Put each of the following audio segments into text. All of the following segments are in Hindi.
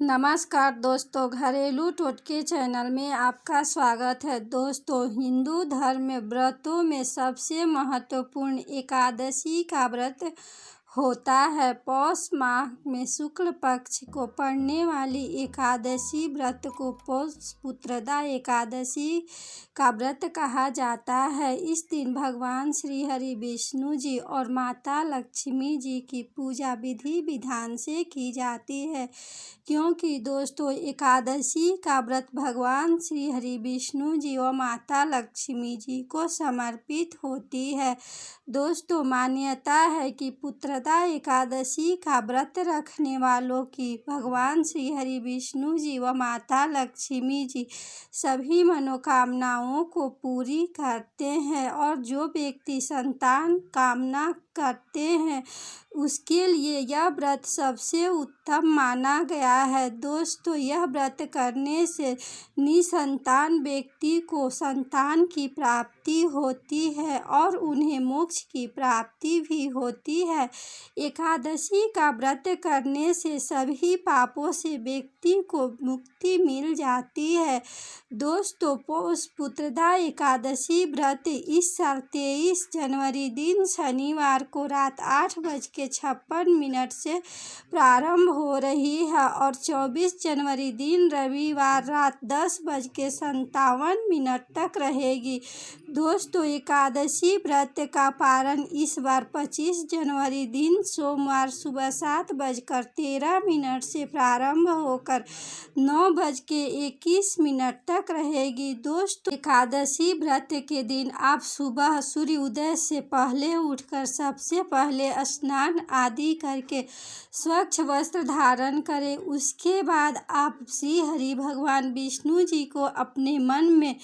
नमस्कार दोस्तों, घरेलू टोटके चैनल में आपका स्वागत है। दोस्तों, हिंदू धर्म में व्रतों में सबसे महत्वपूर्ण एकादशी का व्रत होता है। पौष माह में शुक्ल पक्ष को पड़ने वाली एकादशी व्रत को पौष पुत्रदा एकादशी का व्रत कहा जाता है। इस दिन भगवान श्री हरि विष्णु जी और माता लक्ष्मी जी की पूजा विधि विधान से की जाती है, क्योंकि दोस्तों एकादशी का व्रत भगवान श्री हरि विष्णु जी और माता लक्ष्मी जी को समर्पित होती है। दोस्तों, मान्यता है कि पुत्रदा एकादशी का व्रत रखने वालों की भगवान श्री हरि विष्णु जी व माता लक्ष्मी जी सभी मनोकामनाओं को पूरी करते हैं, और जो व्यक्ति संतान कामना करते हैं उसके लिए यह व्रत सबसे उत्तम माना गया है। दोस्तों, यह व्रत करने से निसंतान व्यक्ति को संतान की प्राप्ति होती है और उन्हें मोक्ष की प्राप्ति भी होती है। एकादशी का व्रत करने से सभी पापों से व्यक्ति को मुक्ति मिल जाती है। दोस्तों, पौष पुत्रदा एकादशी व्रत इस साल 23 जनवरी दिन शनिवार को रात 8:56 से प्रारंभ हो रही है और 24 जनवरी दिन रविवार रात 10:57 तक रहेगी। दोस्तों, एकादशी व्रत का पारण इस बार 25 जनवरी दिन सोमवार सुबह 7:13 से प्रारंभ होकर 9:21 तक रहेगी। दोस्तों, एकादशी व्रत के दिन आप सुबह सूर्य उदय से पहले उठकर सबसे पहले स्नान आदि करके स्वच्छ वस्त्र धारण करें। उसके बाद आप श्री हरि भगवान विष्णु जी को अपने मन में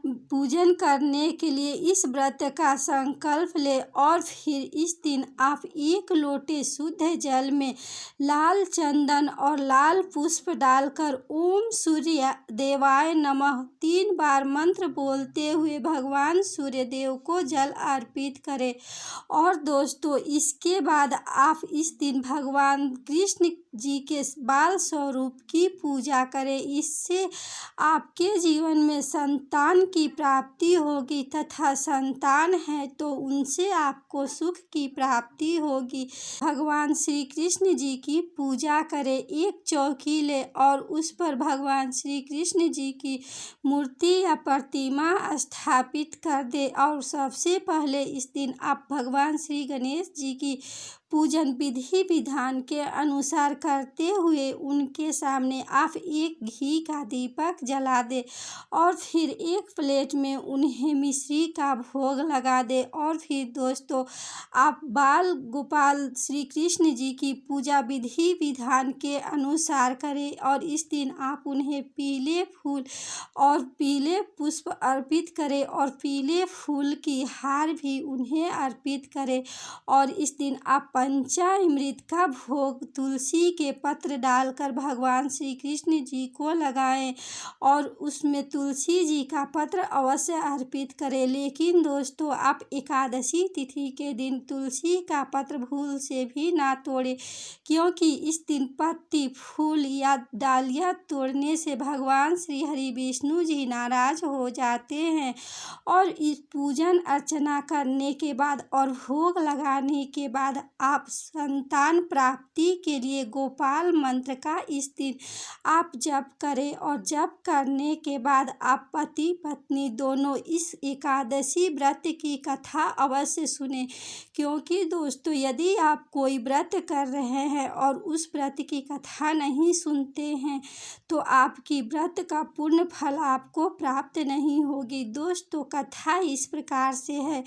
पूजन करने के लिए इस व्रत का संकल्प लें, और फिर इस दिन आप 1 लोटे शुद्ध जल में लाल चंदन और लाल पुष्प डालकर ओम सूर्य देवाय नमः 3 बार मंत्र बोलते हुए भगवान सूर्य देव को जल अर्पित करें। और दोस्तों, इसके बाद आप इस दिन भगवान कृष्ण जी के बाल स्वरूप की पूजा करें। इससे आपके जीवन में संतान की प्राप्ति होगी तथा संतान है तो उनसे आपको सुख की प्राप्ति होगी। भगवान श्री कृष्ण जी की पूजा करें। एक चौकी ले और उस पर भगवान श्री कृष्ण जी की मूर्ति या प्रतिमा स्थापित कर दे, और सबसे पहले इस दिन आप भगवान श्री गणेश जी की पूजन विधि विधान के अनुसार करते हुए उनके सामने आप एक घी का दीपक जला दे, और फिर एक प्लेट में उन्हें मिश्री का भोग लगा दे। और फिर दोस्तों, आप बाल गोपाल श्री कृष्ण जी की पूजा विधि विधान के अनुसार करें, और इस दिन आप उन्हें पीले फूल और पीले पुष्प अर्पित करें और पीले फूल की हार भी उन्हें अर्पित करें। और इस दिन आप पंचामृत का भोग तुलसी के पत्र डालकर भगवान श्री कृष्ण जी को लगाएं, और उसमें तुलसी जी का पत्र अवश्य अर्पित करें। लेकिन दोस्तों, आप एकादशी तिथि के दिन तुलसी का पत्र भूल से भी ना तोड़ें, क्योंकि इस दिन पत्ती फूल या डालियाँ तोड़ने से भगवान श्री हरि विष्णु जी नाराज हो जाते हैं। और इस पूजन अर्चना करने के बाद और भोग लगाने के बाद आप संतान प्राप्ति के लिए गोपाल मंत्र का इस दिन आप जप करें, और जप करने के बाद आप पति पत्नी दोनों इस एकादशी व्रत की कथा अवश्य सुने, क्योंकि दोस्तों यदि आप कोई व्रत कर रहे हैं और उस व्रत की कथा नहीं सुनते हैं तो आपकी व्रत का पूर्ण फल आपको प्राप्त नहीं होगी। दोस्तों, कथा इस प्रकार से है।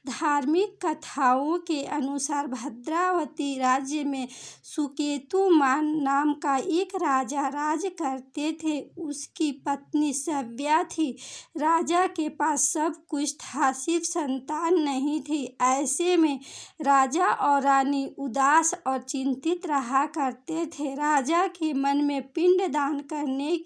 धार्मिक कथाओं के अनुसार भद्रावती राज्य में सुकेतु मान नाम का एक राजा राज करते थे। उसकी पत्नी सव्या थी। राजा के पास सब कुछ था, सिर्फ संतान नहीं थी। ऐसे में राजा और रानी उदास और चिंतित रहा करते थे। राजा के मन में पिंडदान करने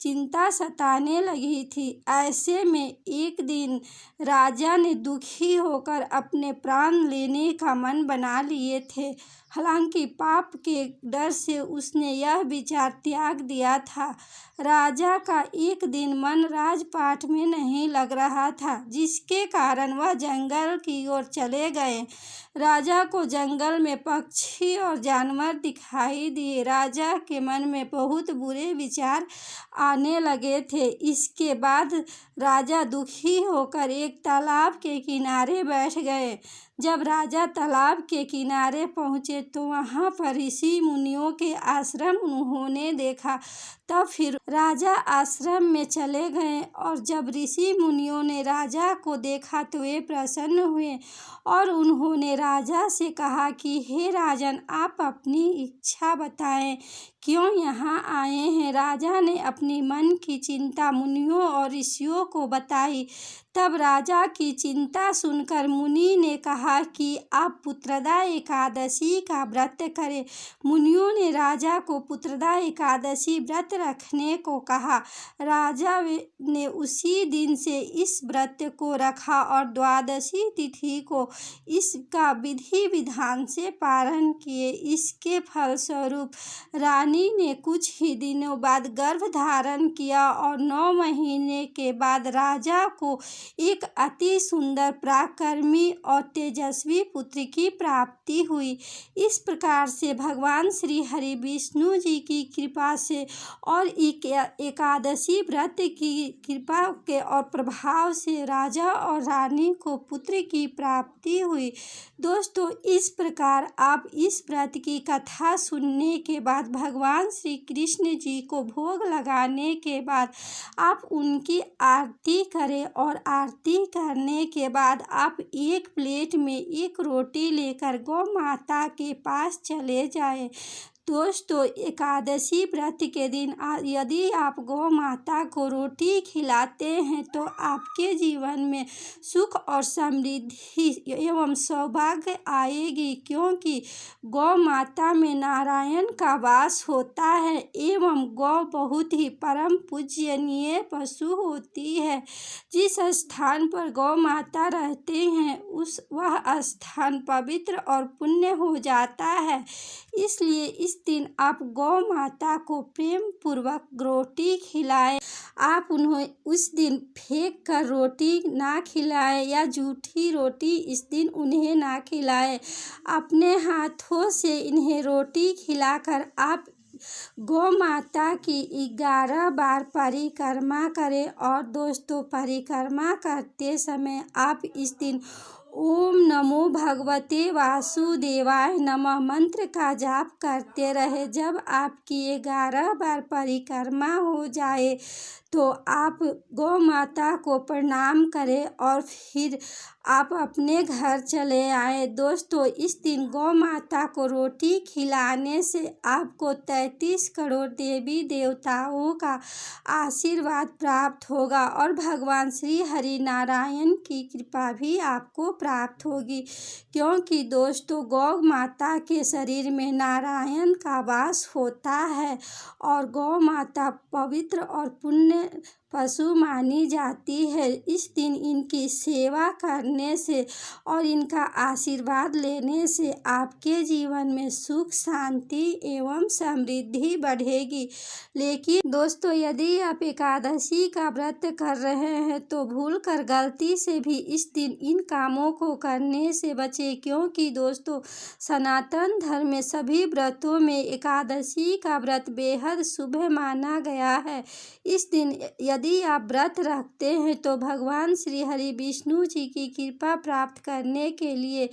चिंता सताने लगी थी। ऐसे में एक दिन राजा ने दुखी होकर अपने प्राण लेने का मन बना लिए थे। हालांकि पाप के डर से उसने यह विचार त्याग दिया था। राजा का एक दिन मन राजपाट में नहीं लग रहा था, जिसके कारण वह जंगल की ओर चले गए। राजा को जंगल में पक्षी और जानवर दिखाई दिए। राजा के मन में बहुत बुरे विचार आने लगे थे। इसके बाद राजा दुखी होकर एक तालाब के किनारे बैठ गए। जब राजा तालाब के किनारे पहुंचे तो वहां पर ऋषि मुनियों के आश्रम उन्होंने देखा। तब फिर राजा आश्रम में चले गए और जब ऋषि मुनियों ने राजा को देखा तो वे प्रसन्न हुए और उन्होंने राजा से कहा कि हे राजन, आप अपनी इच्छा बताएं, क्यों यहाँ आए हैं। राजा ने अपनी मन की चिंता मुनियों और ऋषियों को बताई। तब राजा की चिंता सुनकर मुनि ने कहा कि आप पुत्रदा एकादशी का व्रत करें। मुनियों ने राजा को पुत्रदा एकादशी व्रत रखने को कहा। राजा ने उसी दिन से इस व्रत को रखा और द्वादशी तिथि को इसका विधि विधान से पालन किए। इसके फलस्वरूप रानी ने कुछ ही दिनों बाद गर्भ धारण किया और 9 महीने के बाद राजा को एक अति सुंदर, पराक्रमी और तेजस्वी पुत्र की प्राप्ति हुई। इस प्रकार से भगवान श्री हरि विष्णु जी की कृपा से और एकादशी व्रत की कृपा के और प्रभाव से राजा और रानी को पुत्र की प्राप्ति हुई। दोस्तों, इस प्रकार आप इस व्रत की कथा सुनने के बाद भगवान श्री कृष्ण जी को भोग लगाने के बाद आप उनकी आरती करें और आरती करने के बाद आप एक प्लेट में एक रोटी लेकर गौ माता के पास चले जाएं। दोस्तों, एकादशी व्रत के दिन यदि आप गौ माता को रोटी खिलाते हैं तो आपके जीवन में सुख और समृद्धि एवं सौभाग्य आएगी, क्योंकि गौ माता में नारायण का वास होता है एवं गौ बहुत ही परम पूजनीय पशु होती है। जिस स्थान पर गौ माता रहते हैं वह स्थान पवित्र और पुण्य हो जाता है। इसलिए इस दिन आप गौ माता को प्रेम पूर्वक रोटी खिलाएं। आप उन्हें उस दिन फेंक कर रोटी ना खिलाएं या जूठी रोटी इस दिन उन्हें ना खिलाएं। अपने हाथों से इन्हें रोटी खिलाकर आप गौ माता की 11 बार परिक्रमा करें। और दोस्तों, परिक्रमा करते समय आप इस दिन ओम नमो भगवते वासुदेवाय नमः मंत्र का जाप करते रहे। जब आपकी 11 बार परिक्रमा हो जाए तो आप गौ माता को प्रणाम करें और फिर आप अपने घर चले आए। दोस्तों, इस दिन गौ माता को रोटी खिलाने से आपको 33 करोड़ देवी देवताओं का आशीर्वाद प्राप्त होगा और भगवान श्री हरि नारायण की कृपा भी आपको प्राप्त होगी, क्योंकि दोस्तों गौ माता के शरीर में नारायण का वास होता है और गौ माता पवित्र और पुण्य पशु मानी जाती है। इस दिन इनकी सेवा करने से और इनका आशीर्वाद लेने से आपके जीवन में सुख, शांति एवं समृद्धि बढ़ेगी। लेकिन दोस्तों, यदि आप एकादशी का व्रत कर रहे हैं तो भूलकर गलती से भी इस दिन इन कामों को करने से बचें, क्योंकि दोस्तों सनातन धर्म में सभी व्रतों में एकादशी का व्रत बेहद शुभ माना गया है। इस दिन यदि आप व्रत रखते हैं तो भगवान श्री हरि विष्णु जी की कृपा प्राप्त करने के लिए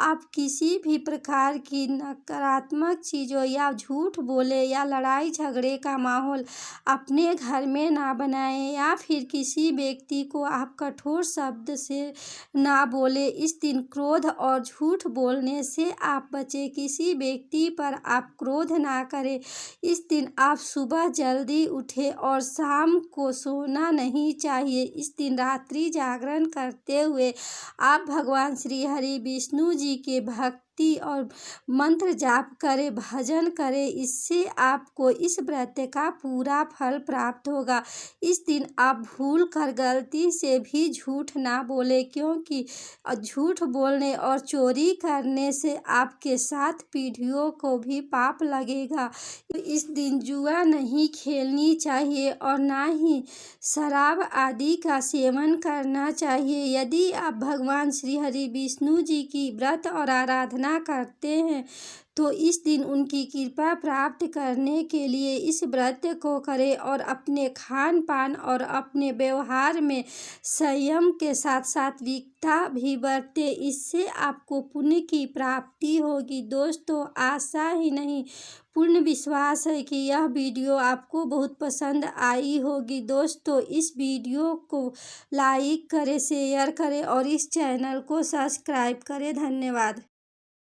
आप किसी भी प्रकार की नकारात्मक चीज़ों या झूठ बोले या लड़ाई झगड़े का माहौल अपने घर में ना बनाएं या फिर किसी व्यक्ति को आप कठोर शब्द से ना बोले। इस दिन क्रोध और झूठ बोलने से आप बचें। किसी व्यक्ति पर आप क्रोध ना करें। इस दिन आप सुबह जल्दी उठें और शाम को सोना नहीं चाहिए। इस दिन रात्रि जागरण करते हुए आप भगवान श्री हरि विष्णु जी के भक्त आरती और मंत्र जाप करें, भजन करें। इससे आपको इस व्रत का पूरा फल प्राप्त होगा। इस दिन आप भूल कर गलती से भी झूठ ना बोले, क्योंकि झूठ बोलने और चोरी करने से आपके 7 पीढ़ियों को भी पाप लगेगा। इस दिन जुआ नहीं खेलनी चाहिए और ना ही शराब आदि का सेवन करना चाहिए। यदि आप भगवान श्री हरि विष्णु जी की व्रत और आराधना करते हैं तो इस दिन उनकी कृपा प्राप्त करने के लिए इस व्रत को करें और अपने खान पान और अपने व्यवहार में संयम के साथ सात्विकता भी बरतें। इससे आपको पुण्य की प्राप्ति होगी। दोस्तों, आशा ही नहीं पूर्ण विश्वास है कि यह वीडियो आपको बहुत पसंद आई होगी। दोस्तों, इस वीडियो को लाइक करें, शेयर करें और इस चैनल को सब्सक्राइब करें। धन्यवाद।